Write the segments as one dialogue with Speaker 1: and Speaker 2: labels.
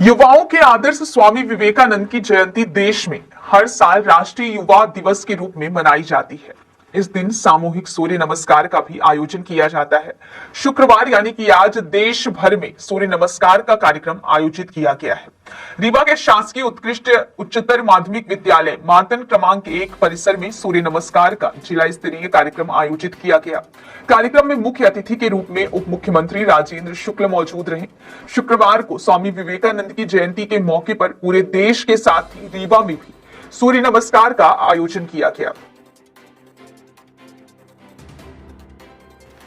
Speaker 1: युवाओं के आदर्श स्वामी विवेकानंद की जयंती देश में हर साल राष्ट्रीय युवा दिवस के रूप में मनाई जाती है। इस दिन सामूहिक सूर्य नमस्कार का भी आयोजन किया जाता है। शुक्रवार यानी कि आज देश भर में सूर्य नमस्कार का कार्यक्रम आयोजित किया गया है। रीवा के शासकीय उत्कृष्ट उच्चतर माध्यमिक विद्यालय मातन क्रमांक 1 परिसर में सूर्य नमस्कार का जिला स्तरीय कार्यक्रम आयोजित किया गया। कार्यक्रम में मुख्य अतिथि के रूप में उप मुख्यमंत्री राजेंद्र शुक्ल मौजूद रहे। शुक्रवार को स्वामी विवेकानंद की जयंती के मौके पर पूरे देश के साथ ही रीवा में भी सूर्य नमस्कार का आयोजन किया गया।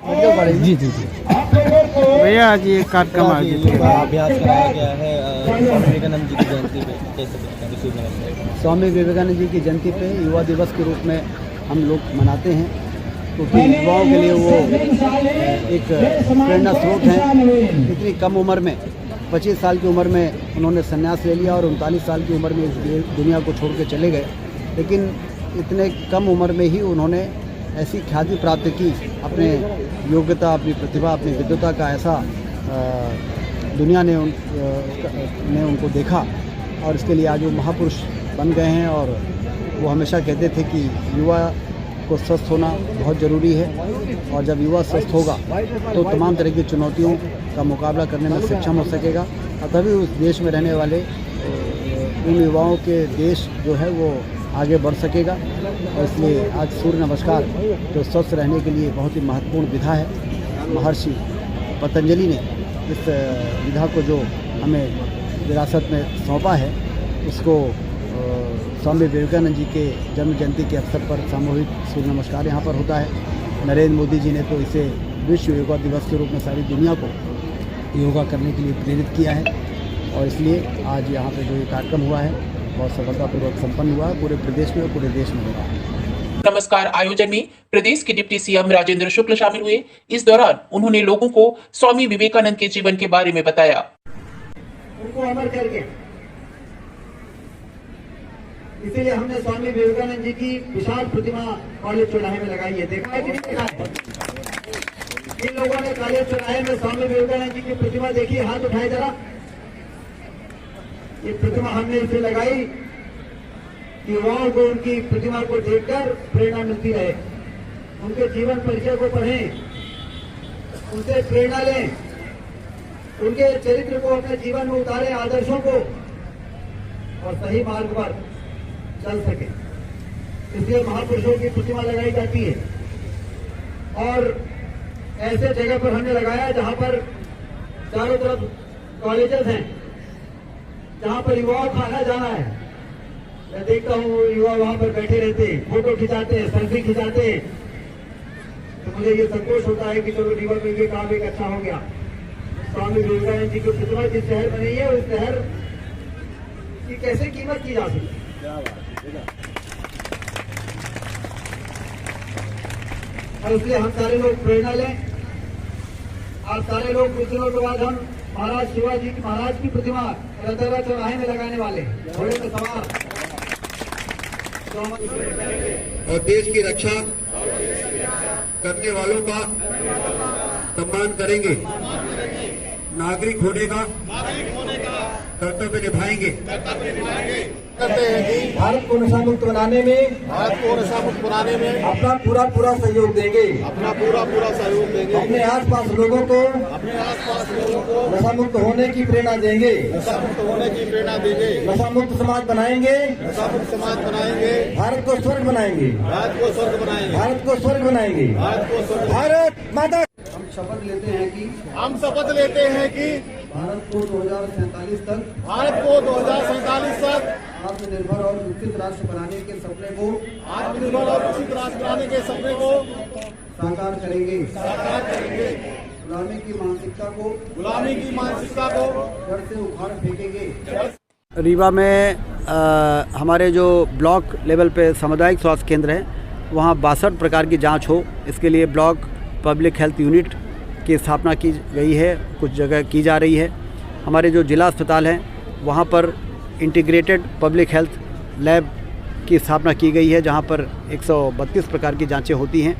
Speaker 2: जी भैया, आज ये कार्यक्रम
Speaker 3: अभ्यास कराया गया है स्वामी विवेकानंद जी की जयंती पे। कैसे
Speaker 4: स्वामी विवेकानंद जी की जयंती पे युवा दिवस के रूप में हम लोग मनाते हैं, क्योंकि युवाओं के लिए वो एक प्रेरणा स्रोत हैं। इतनी कम उम्र में 25 साल की उम्र में उन्होंने संन्यास ले लिया और 39 साल की उम्र में इस दुनिया को छोड़ के चले गए, लेकिन इतने कम उम्र में ही उन्होंने ऐसी ख्याति प्राप्त की। अपने योग्यता, अपनी प्रतिभा, अपनी विद्वता का ऐसा दुनिया ने उनको देखा और इसके लिए आज वो महापुरुष बन गए हैं। और वो हमेशा कहते थे कि युवा को स्वस्थ होना बहुत ज़रूरी है, और जब युवा स्वस्थ होगा तो तमाम तरह की चुनौतियों का मुकाबला करने में सक्षम हो सकेगा, और तभी उस देश में रहने वाले उन युवाओं के देश जो है वो आगे बढ़ सकेगा। और इसलिए आज सूर्य नमस्कार जो स्वस्थ रहने के लिए बहुत ही महत्वपूर्ण विधा है, महर्षि पतंजलि ने इस विधा को जो हमें विरासत में सौंपा है, उसको स्वामी विवेकानंद जी के जन्म जयंती के अवसर पर सामूहिक सूर्य नमस्कार यहाँ पर होता है। नरेंद्र मोदी जी ने तो इसे विश्व योगा दिवस के रूप में सारी दुनिया को योगा करने के लिए प्रेरित किया है, और इसलिए आज यहाँ पर जो ये कार्यक्रम हुआ है बहुत सफलतापूर्वक संपन्न हुआ है। पूरे प्रदेश में और पूरे देश में हुआ है।
Speaker 5: नमस्कार आयोजन में प्रदेश के डिप्टी सीएम राजेंद्र शुक्ल शामिल हुए। इस दौरान उन्होंने लोगों को स्वामी विवेकानंद के जीवन के बारे में बताया।
Speaker 6: उनको अमर करके इसीलिए हमने स्वामी विवेकानंद जी की विशाल प्रतिमा कॉलेज चौराहे में लगाई है। देखा है कि नहीं देखा है? जिन लोगों ने कॉलेज चौराहे में स्वामी विवेकानंद जी की प्रतिमा देखी, हाथ उठाए जरा। ये प्रतिमा हमने इसे लगाई कि युवाओं को उनकी प्रतिमा को देखकर प्रेरणा मिलती रहे, उनके जीवन परिचय को पढ़ें, उनसे प्रेरणा लें, उनके चरित्र को अपने जीवन में उतारें, आदर्शों को, और सही मार्ग पर चल सके। इसलिए महापुरुषों की प्रतिमा लगाई जाती है। और ऐसे जगह पर हमने लगाया जहां पर चारों तरफ कॉलेजेस हैं, जहां पर युवाओं का आना जाना है। मैं देखता हूँ युवा वहां पर बैठे रहते हैं, फोटो खिंचाते हैं, सेल्फी खिंचाते हैं, तो मुझे ये संतोष होता है कि चलो रीवा में ये काम एक अच्छा हो गया। स्वामी विवेकानंद जी की प्रतिमा जिस शहर बनी है, उस शहर की कैसे कीमत की जा सकती है, और इसलिए हम सारे लोग प्रेरणा लें। आप सारे लोग कुछ दिनों के बाद हम महाराज शिवाजी महाराज की प्रतिमा रतरा चौराहे में लगाने वाले घोड़े में सवार, और देश की रक्षा करने वालों का सम्मान करेंगे। नागरिक होने का कर्तव्य निभाएंगे। करते हैं कि भारत को नशा मुक्त बनाने में अपना पूरा सहयोग देंगे। अपने आसपास लोगों को नशा मुक्त होने की प्रेरणा देंगे। नशा मुक्त समाज बनाएंगे। भारत को स्वर्ग बनाएंगे। भारत माता। हम शपथ लेते हैं कि भारत को 2047 तक आत्मनिर्भर और विकसित राष्ट्र बनाने के सपने को साकार करेंगे। गुलामी की मानसिकता को जड़ से उखाड़ फेंकेंगे।
Speaker 4: रीवा में हमारे जो ब्लॉक लेवल पे सामुदायिक स्वास्थ्य केंद्र है, वहाँ 62 प्रकार की जांच हो, इसके लिए ब्लॉक पब्लिक हेल्थ यूनिट की स्थापना की गई है, कुछ जगह की जा रही है। हमारे जो जिला अस्पताल हैं वहाँ पर इंटीग्रेटेड पब्लिक हेल्थ लैब की स्थापना की गई है, जहाँ पर 132 प्रकार की जांचें होती हैं,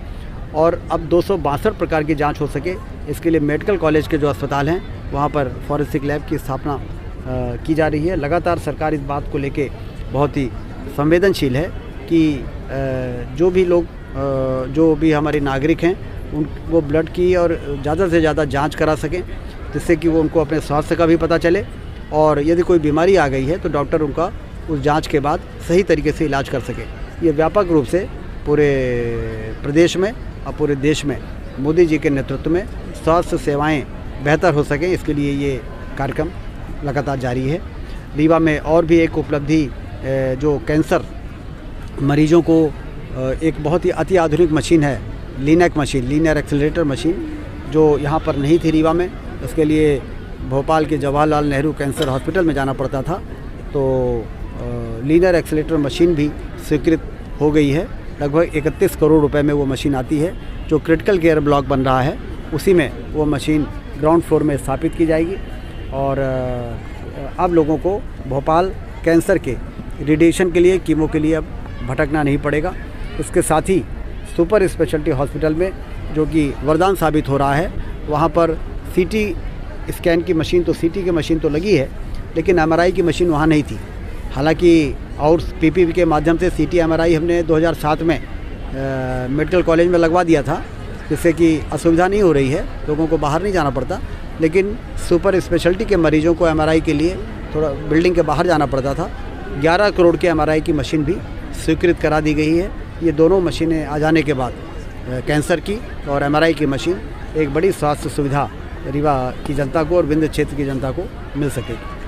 Speaker 4: और अब 262 प्रकार की जांच हो सके इसके लिए मेडिकल कॉलेज के जो अस्पताल हैं वहाँ पर फॉरेंसिक लैब की स्थापना की जा रही है। लगातार सरकार इस बात को लेके बहुत ही संवेदनशील है कि जो भी लोग जो भी हमारे नागरिक हैं वो ब्लड की और ज़्यादा से ज़्यादा जांच करा सकें, जिससे कि वो उनको अपने स्वास्थ्य का भी पता चले और यदि कोई बीमारी आ गई है तो डॉक्टर उनका उस जांच के बाद सही तरीके से इलाज कर सके। ये व्यापक रूप से पूरे प्रदेश में और पूरे देश में मोदी जी के नेतृत्व में स्वास्थ्य सेवाएं बेहतर हो सकें, इसके लिए ये कार्यक्रम लगातार जारी है। रीवा में और भी एक उपलब्धि जो कैंसर मरीजों को एक बहुत ही अति आधुनिक मशीन है, लीनैक मशीन, लीनियर एक्सेलरेटर मशीन, जो यहाँ पर नहीं थी रीवा में। उसके लिए भोपाल के जवाहरलाल नेहरू कैंसर हॉस्पिटल में जाना पड़ता था, तो लीनियर एक्सेलरेटर मशीन भी स्वीकृत हो गई है। लगभग 31 करोड़ रुपए में वो मशीन आती है। जो क्रिटिकल केयर ब्लॉक बन रहा है उसी में वो मशीन ग्राउंड फ्लोर में स्थापित की जाएगी और अब लोगों को भोपाल कैंसर के रेडिएशन के लिए, कीमो के लिए अब भटकना नहीं पड़ेगा। इसके साथ ही सुपर स्पेशलिटी हॉस्पिटल में जो कि वरदान साबित हो रहा है, वहाँ पर सीटी स्कैन की मशीन तो सीटी की मशीन तो लगी है, लेकिन एमआरआई की मशीन वहाँ नहीं थी। हालांकि और पीपीपी के माध्यम से सीटी एमआरआई हमने 2007 में मेडिकल कॉलेज में लगवा दिया था, जिससे कि असुविधा नहीं हो रही है, लोगों को बाहर नहीं जाना पड़ता। लेकिन सुपर स्पेशलिटी के मरीजों को एमआरआई के लिए थोड़ा बिल्डिंग के बाहर जाना पड़ता था। 11 करोड़ के एमआरआई की मशीन भी स्वीकृत करा दी गई है। ये दोनों मशीनें आ जाने के बाद कैंसर की और एमआरआई की मशीन एक बड़ी स्वास्थ्य सुविधा रीवा की जनता को और विंध्य क्षेत्र की जनता को मिल सकेगी।